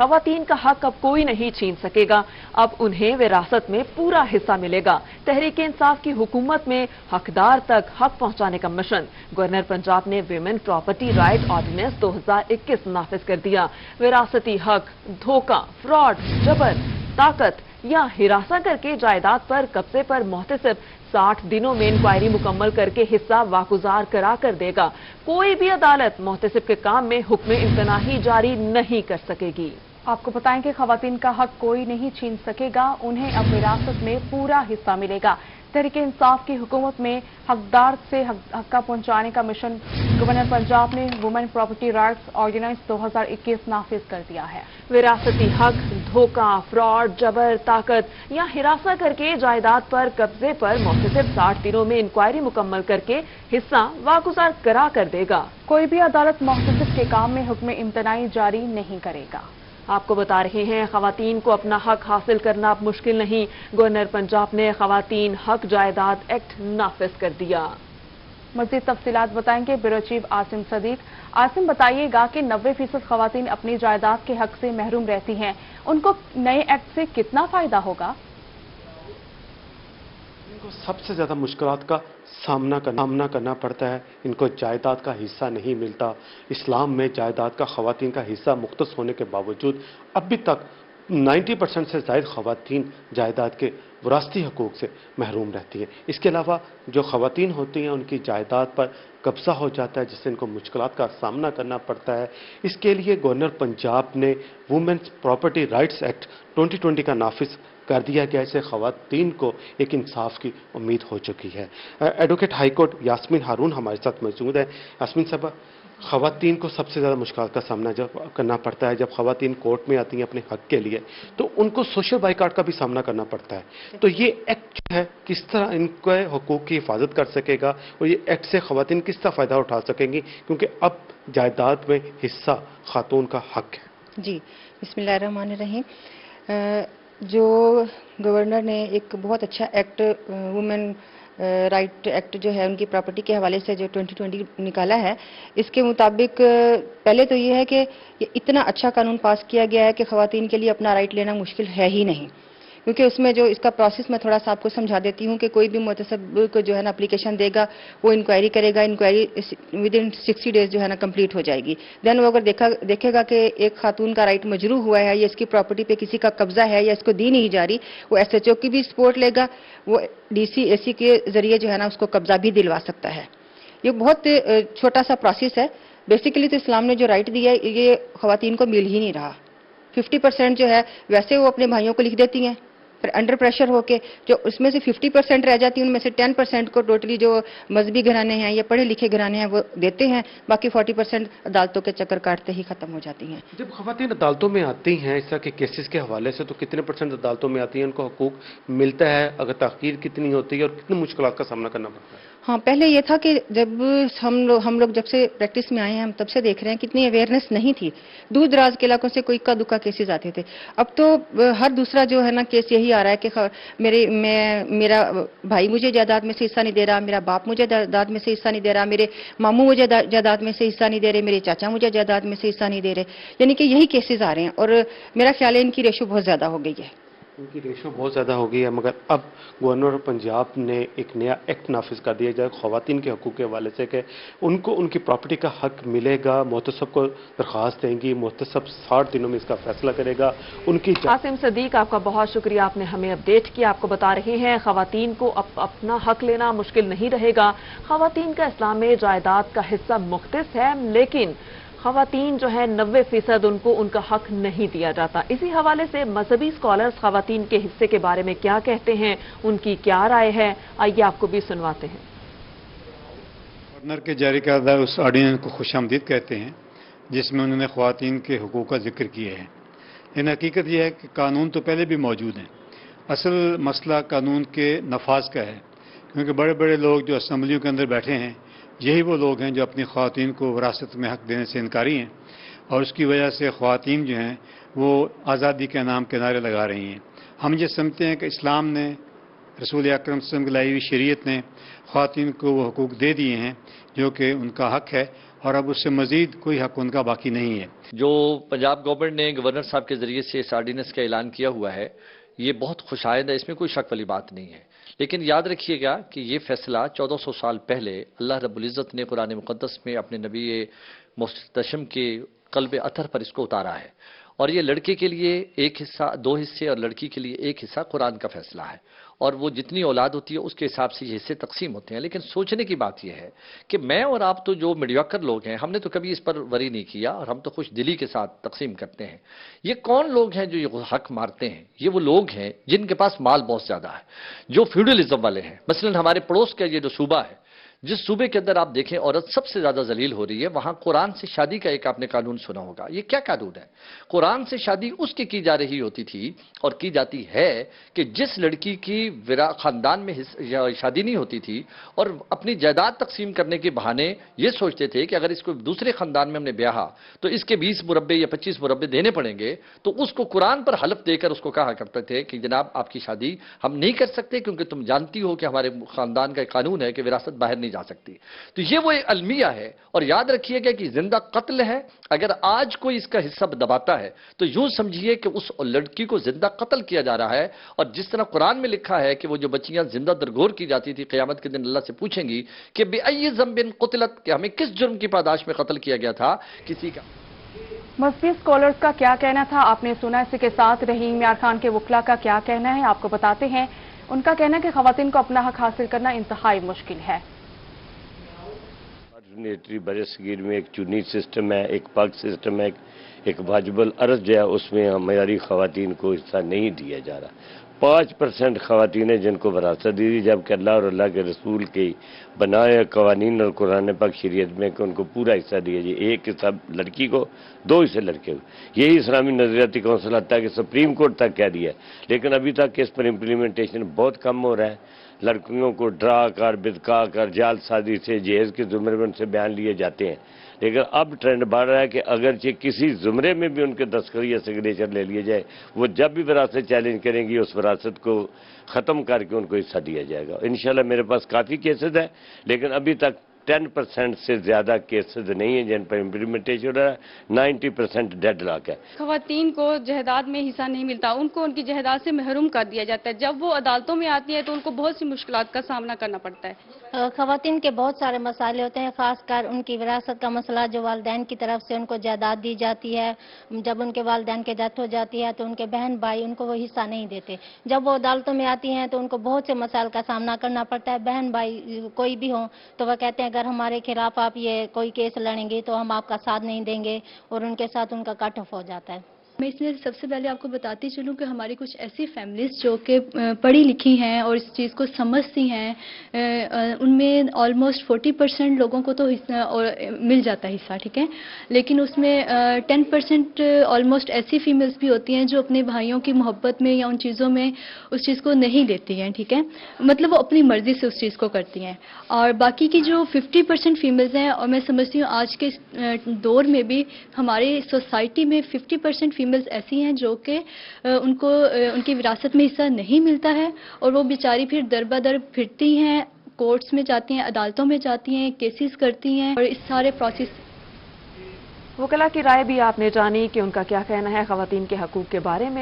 خواتین کا حق اب کوئی نہیں چھین سکےگا، اب انہیں وراثت میں پورا حصہ ملے گا۔ تحریک انصاف کی حکومت میں حقدار تک حق پہنچانے کا مشن۔ گورنر پنجاب نے ویمن پراپرٹی رائٹ آرڈیننس 2021 نافذ کر دیا۔ وراثتی حق، دھوکہ، فراڈ، جبر، طاقت یا ہراساں کر کے جائیداد پر قبضے پر محتسب 60 دنوں میں انکوائری مکمل کر کے حصہ واگزار کرا کر دے گا۔ کوئی بھی عدالت محتسب کے کام میں حکم امتناعی جاری نہیں کر سکے گی۔ آپ کو بتائیں کہ خواتین کا حق کوئی نہیں چھین سکے گا، انہیں اب وراثت میں پورا حصہ ملے گا۔ تحریک انصاف کی حکومت میں حقدار سے حق پہنچانے کا مشن گورنر پنجاب نے وومن پراپرٹی رائٹس آرڈیننس 2021 نافذ کر دیا ہے۔ وراثتی حق، دھوکہ، فراڈ، جبر، طاقت یا ہراساں کر کے جائیداد پر قبضے پر محتسب 60 دنوں میں انکوائری مکمل کر کے حصہ واگزار کرا کر دے گا۔ کوئی بھی عدالت محتسب کے کام میں حکم امتناعی جاری نہیں کرے گا۔ آپ کو بتا رہے ہیں خواتین کو اپنا حق حاصل کرنا اب مشکل نہیں۔ گورنر پنجاب نے خواتین حق جائیداد ایکٹ نافذ کر دیا۔ مزید تفصیلات بتائیں گے بیورو چیف عاصم صدیق۔ عاصم، بتائیے گا کہ 90% خواتین اپنی جائیداد کے حق سے محروم رہتی ہیں، ان کو نئے ایکٹ سے کتنا فائدہ ہوگا؟ ان کو سب سے زیادہ مشکلات کا سامنا کرنا پڑتا ہے۔ ان کو جائیداد کا حصہ نہیں ملتا۔ اسلام میں جائیداد کا خواتین کا حصہ مختص ہونے کے باوجود ابھی تک 90% سے زائد خواتین جائیداد کے وراثتی حقوق سے محروم رہتی ہیں۔ اس کے علاوہ جو خواتین ہوتی ہیں ان کی جائیداد پر قبضہ ہو جاتا ہے، جس سے ان کو مشکلات کا سامنا کرنا پڑتا ہے۔ اس کے لیے گورنر پنجاب نے وومنس پراپرٹی رائٹس ایکٹ 2020 کا نافذ کر دیا گیا۔ اسے خواتین کو ایک انصاف کی امید ہو چکی ہے۔ Advocate high court Yasmin Haroon ہمارے ساتھ موجود ہے۔ یاسمین صاحبہ، خواتین کو سب سے زیادہ مشکلات کا سامنا جب کرنا پڑتا ہے، جب خواتین کورٹ میں آتی ہیں اپنے حق کے لیے، تو ان کو سوشل بائیکاٹ کا بھی سامنا کرنا پڑتا ہے۔ تو یہ ایکٹ جو ہے کس طرح ان کے حقوق کی حفاظت کر سکے گا اور یہ ایکٹ سے خواتین کس طرح فائدہ اٹھا سکیں گی، کیونکہ اب جائیداد میں حصہ خاتون کا حق ہے؟ جی، بسم اللہ الرحمن الرحیم۔ جو گورنر نے ایک بہت اچھا ایکٹ وومن رائٹ ایکٹ جو ہے ان کی پراپرٹی کے حوالے سے جو 2020 نکالا ہے، اس کے مطابق پہلے تو یہ ہے کہ یہ اتنا اچھا قانون پاس کیا گیا ہے کہ خواتین کے لیے اپنا رائٹ لینا مشکل ہے ہی نہیں، کیونکہ اس میں جو اس کا پروسیس میں تھوڑا سا آپ کو سمجھا دیتی ہوں کہ کوئی بھی محتسب کو جو ہے نا اپلیکیشن دے گا، وہ انکوائری کرے گا، انکوائری ود ان 60 ڈیز جو ہے نا کمپلیٹ ہو جائے گی۔ دین وہ اگر دیکھے گا کہ ایک خاتون کا رائٹ مجروح ہوا ہے یا اس کی پراپرٹی پہ کسی کا قبضہ ہے یا اس کو دی نہیں جا رہی، وہ ایس ایچ او کی بھی سپورٹ لے گا، وہ ڈی سی اے سی کے ذریعے جو ہے نا اس کو قبضہ بھی دلوا سکتا ہے۔ یہ بہت چھوٹا سا پروسیس ہے۔ بیسیکلی تو اسلام نے جو رائٹ دیا ہے یہ خواتین کو مل ہی نہیں رہا۔ 50% جو ہے ویسے وہ اپنے بھائیوں کو لکھ دیتی ہیں، پھر انڈر پریشر ہو کے جو اس میں سے 50% رہ جاتی ہیں، ان میں سے 10% کو ٹوٹلی جو مذہبی گھرانے ہیں یا پڑھے لکھے گھرانے ہیں وہ دیتے ہیں، باقی 40% عدالتوں کے چکر کاٹتے ہی ختم ہو جاتی ہیں۔ جب خواتین عدالتوں میں آتی ہیں اس طرح کے کیسز کے حوالے سے، تو کتنے % عدالتوں میں آتی ہیں، ان کو حقوق ملتا ہے؟ اگر تاخیر کتنی ہوتی ہے اور کتنی مشکلات کا سامنا کرنا پڑتا ہے؟ ہاں، پہلے یہ تھا کہ جب ہم لوگ جب سے پریکٹس میں آئے ہیں، ہم تب سے دیکھ رہے ہیں کتنی اویئرنیس نہیں تھی۔ دور دراز کے علاقوں سے کوئی اکا دکا کیسز آتے تھے، اب تو ہر دوسرا جو ہے نا کیس یہی آ رہا ہے کہ میرا بھائی مجھے جائیداد میں سے حصہ نہیں دے رہا، میرا باپ مجھے جائیداد میں سے حصہ نہیں دے رہا، میرے ماموں مجھے جائیداد میں سے حصہ نہیں دے رہے، میرے چاچا مجھے جائیداد میں سے حصہ نہیں دے رہے، یعنی کہ یہی کیسز آ رہے ہیں، اور میرا خیال ہے ان کی ریشو بہت زیادہ ہو گئی ہے۔ ان کی ریشو بہت زیادہ ہو گئی ہے، مگر اب گورنر پنجاب نے ایک نیا ایکٹ نافذ کر دیا جائے خواتین کے حقوق کے حوالے سے کہ ان کو ان کی پراپرٹی کا حق ملے گا۔ محتسب کو درخواست دیں گی، محتسب 60 دنوں میں اس کا فیصلہ کرے گا۔ ان کی عاصم صدیق، آپ کا بہت شکریہ، آپ نے ہمیں اپڈیٹ کیا۔ آپ کو بتا رہے ہیں خواتین کو اب اپنا حق لینا مشکل نہیں رہے گا۔ خواتین کا اسلام میں جائیداد کا حصہ مختص ہے، لیکن خواتین جو ہے 90% ان کو ان کا حق نہیں دیا جاتا۔ اسی حوالے سے مذہبی اسکالرز خواتین کے حصے کے بارے میں کیا کہتے ہیں، ان کی کیا رائے ہے، آئیے آپ کو بھی سنواتے ہیں۔ گورنر کے جاری کردہ اس آرڈیننس کو خوش آمدید کہتے ہیں جس میں انہوں نے خواتین کے حقوق کا ذکر کیا ہے۔ لیکن حقیقت یہ ہے کہ قانون تو پہلے بھی موجود ہیں، اصل مسئلہ قانون کے نفاذ کا ہے، کیونکہ بڑے بڑے لوگ جو اسمبلیوں کے اندر بیٹھے ہیں یہی وہ لوگ ہیں جو اپنی خواتین کو وراثت میں حق دینے سے انکاری ہیں، اور اس کی وجہ سے خواتین جو ہیں وہ آزادی کے نام کے نعرے لگا رہی ہیں۔ ہم یہ سمجھتے ہیں کہ اسلام نے، رسول اکرم صلی اللہ علیہ وسلم کی لائی ہوئی شریعت نے خواتین کو وہ حقوق دے دیے ہیں جو کہ ان کا حق ہے، اور اب اس سے مزید کوئی حق ان کا باقی نہیں ہے۔ جو پنجاب گورنمنٹ نے گورنر صاحب کے ذریعے سے اس آرڈیننس کا اعلان کیا ہوا ہے، یہ بہت خوشائند ہے، اس میں کوئی شک والی بات نہیں ہے۔ لیکن یاد رکھیے گا کہ یہ فیصلہ 1400 سال پہلے اللہ رب العزت نے قرآن مقدس میں اپنے نبی محتشم کے قلب اطہر پر اس کو اتارا ہے، اور یہ لڑکے کے لیے ایک حصہ، 2 حصے، اور لڑکی کے لیے ایک حصہ قرآن کا فیصلہ ہے، اور وہ جتنی اولاد ہوتی ہے اس کے حساب سے یہ حصے تقسیم ہوتے ہیں۔ لیکن سوچنے کی بات یہ ہے کہ میں اور آپ تو جو میڈیوکر لوگ ہیں، ہم نے تو کبھی اس پر وری نہیں کیا، اور ہم تو خوش دلی کے ساتھ تقسیم کرتے ہیں۔ یہ کون لوگ ہیں جو یہ حق مارتے ہیں؟ یہ وہ لوگ ہیں جن کے پاس مال بہت زیادہ ہے، جو فیوڈلزم والے ہیں۔ مثلا ہمارے پڑوس کا یہ جو صوبہ ہے، جس صوبے کے اندر آپ دیکھیں عورت سب سے زیادہ ذلیل ہو رہی ہے، وہاں قرآن سے شادی کا ایک آپ نے قانون سنا ہوگا۔ یہ کیا قانون ہے؟ قرآن سے شادی اس کی جا رہی ہوتی تھی اور کی جاتی ہے کہ جس لڑکی کی خاندان میں شادی نہیں ہوتی تھی، اور اپنی جائیداد تقسیم کرنے کے بہانے یہ سوچتے تھے کہ اگر اس کو دوسرے خاندان میں ہم نے بیاہا تو اس کے 20 مربع یا 25 مربع دینے پڑیں گے، تو اس کو قرآن پر حلف دے کر اس کو کہا کرتے تھے کہ جناب آپ کی شادی ہم نہیں کر سکتے، کیونکہ تم جانتی ہو کہ ہمارے خاندان کا ایک قانون ہے کہ وراثت باہر نہیں جا سکتی۔ تو یہ وہ المیہ ہے، اور یاد رکھیے گا کہ زندہ قتل ہے۔ اگر آج کوئی اس کا حصہ دباتا ہے تو یوں سمجھیے کہ اس لڑکی کو زندہ قتل کیا جا رہا ہے، اور جس طرح قرآن میں لکھا ہے کہ وہ جو بچیاں زندہ درگور کی جاتی تھی، قیامت کے دن اللہ سے پوچھیں گی کہ بِأَيِّ ذَنبٍ قُتِلَتْ، کہ ہمیں کس جرم کی پاداش میں قتل کیا گیا تھا کسی کا۔ مذہبی اسکالرز کا کیا کہنا تھا آپ نے سنا۔ اسی کے ساتھ رحیم یار خان کے وکلا کا کیا کہنا ہے آپ کو بتاتے ہیں۔ ان کا کہنا ہے کہ خواتین کو اپنا حق حاصل کرنا انتہائی مشکل ہے۔ آرڈینیٹری بر صغیر میں ایک چنی سسٹم ہے، ایک پاک سسٹم ہے، ایک واجب الارض جو ہے اس میں معیاری خواتین کو حصہ نہیں دیا جا رہا۔ 5% خواتین ہیں جن کو وراثت دی تھی، جبکہ اللہ اور اللہ کے رسول کے بنائے قوانین اور قرآن پاک شریعت میں کہ ان کو پورا حصہ دیا جائے، 1 حصہ لڑکی کو، 2 حصے لڑکے کو۔ یہی اسلامی نظریاتی کونسل حتیٰ کہ سپریم کورٹ تک کہہ دیا ہے، لیکن ابھی تک اس پر امپلیمنٹیشن بہت کم ہو رہا ہے۔ لڑکیوں کو ڈرا کر، بھدکا کر، جعل سازی سے جہیز کے زمرے میں ان سے بیان لیے جاتے ہیں، لیکن اب ٹرینڈ بڑھ رہا ہے کہ اگرچہ کسی زمرے میں بھی ان کے دستخط یا سگنیچر لے لیے جائے، وہ جب بھی وراثت چیلنج کریں گی اس وراثت کو ختم کر کے ان کو حصہ دیا جائے گا۔ انشاءاللہ میرے پاس کافی کیسز ہیں، لیکن ابھی تک 10% سے زیادہ کیسز نہیں ہیں جن پر امپلیمنٹیشن ہو رہا ہے، 90% ڈیڈ لاک ہے۔ خواتین کو جائیداد میں حصہ نہیں ملتا، ان کو ان کی جائیداد سے محروم کر دیا جاتا ہے۔ جب وہ عدالتوں میں آتی ہے تو ان کو بہت سی مشکلات کا سامنا کرنا پڑتا ہے۔ خواتین کے بہت سارے مسائل ہوتے ہیں، خاص کر ان کی وراثت کا مسئلہ، جو والدین کی طرف سے ان کو جائیداد دی جاتی ہے، جب ان کے والدین کی ڈیتھ ہو جاتی ہے تو ان کے بہن بھائی ان کو وہ حصہ نہیں دیتے۔ جب وہ عدالتوں میں آتی ہیں تو ان کو بہت سے مسائل کا سامنا کرنا پڑتا ہے۔ بہن بھائی کوئی بھی ہوں تو وہ کہتے ہیں اگر ہمارے خلاف آپ یہ کوئی کیس لڑیں گے تو ہم آپ کا ساتھ نہیں دیں گے، اور ان کے ساتھ ان کا کٹ آف ہو جاتا ہے۔ میں اس میں سب سے پہلے آپ کو بتاتی چلوں کہ ہماری کچھ ایسی فیملیز جو کہ پڑھی لکھی ہیں اور اس چیز کو سمجھتی ہیں، ان میں آلموسٹ 40% لوگوں کو تو مل جاتا ہے حصہ، ٹھیک ہے، لیکن اس میں 10% آلموسٹ ایسی فیمیلز بھی ہوتی ہیں جو اپنے بھائیوں کی محبت میں یا ان چیزوں میں اس چیز کو نہیں لیتی ہیں، ٹھیک ہے، مطلب وہ اپنی مرضی سے اس چیز کو کرتی ہیں۔ اور باقی کی جو 50% فیمیلز ہیں، اور میں سمجھتی ہوں آج کے دور میں بھی ہماری سوسائٹی میں 50% فیمیلز ایسی ہیں جو کہ ان کو ان کی وراثت میں حصہ نہیں ملتا ہے، اور وہ بیچاری پھر در بدر پھرتی ہیں، کورٹس میں جاتی ہیں، عدالتوں میں جاتی ہیں، کیسز کرتی ہیں، اور اس سارے پروسیس۔ وکلا کی رائے بھی آپ نے جانی کہ ان کا کیا کہنا ہے خواتین کے حقوق کے بارے میں۔